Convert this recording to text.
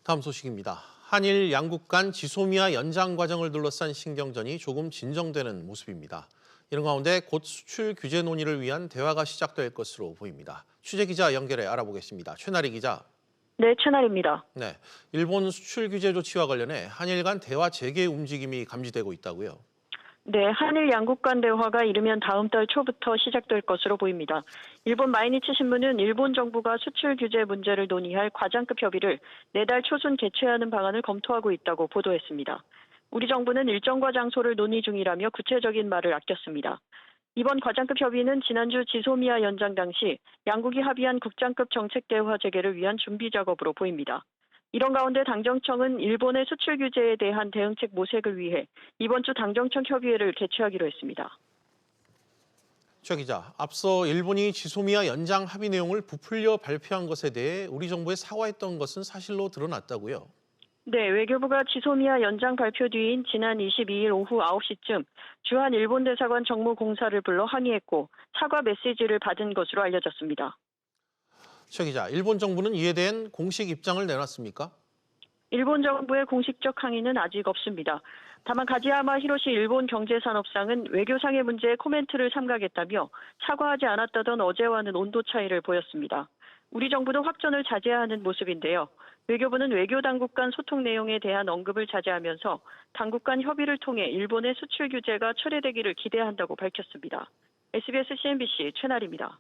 다음 소식입니다. 한일 양국 간 지소미아 연장 과정을 둘러싼 신경전이 조금 진정되는 모습입니다. 이런 가운데 곧 수출 규제 논의를 위한 대화가 시작될 것으로 보입니다. 취재 기자 연결해 알아보겠습니다. 최나리 기자. 네, 최나리입니다. 네, 일본 수출 규제 조치와 관련해 한일 간 대화 재개 움직임이 감지되고 있다고요. 네, 한일 양국 간 대화가 이르면 다음 달 초부터 시작될 것으로 보입니다. 일본 마이니치 신문은 일본 정부가 수출 규제 문제를 논의할 과장급 협의를 내달 초순 개최하는 방안을 검토하고 있다고 보도했습니다. 우리 정부는 일정과 장소를 논의 중이라며 구체적인 말을 아꼈습니다. 이번 과장급 협의는 지난주 지소미아 연장 당시 양국이 합의한 국장급 정책 대화 재개를 위한 준비 작업으로 보입니다. 이런 가운데 당정청은 일본의 수출 규제에 대한 대응책 모색을 위해 이번 주 당정청 협의회를 개최하기로 했습니다. 최 기자, 앞서 일본이 지소미아 연장 합의 내용을 부풀려 발표한 것에 대해 우리 정부에 사과했던 것은 사실로 드러났다고요. 네, 외교부가 지소미아 연장 발표 뒤인 지난 22일 오후 9시쯤 주한 일본 대사관 정무공사를 불러 항의했고 사과 메시지를 받은 것으로 알려졌습니다. 최 기자, 일본 정부는 이에 대한 공식 입장을 내놨습니까? 일본 정부의 공식적 항의는 아직 없습니다. 다만 가지야마 히로시 일본 경제산업상은 외교상의 문제에 코멘트를 삼가겠다며 사과하지 않았다던 어제와는 온도 차이를 보였습니다. 우리 정부도 확전을 자제하는 모습인데요. 외교부는 외교 당국 간 소통 내용에 대한 언급을 자제하면서 당국 간 협의를 통해 일본의 수출 규제가 철회되기를 기대한다고 밝혔습니다. SBS CNBC 최나리입니다.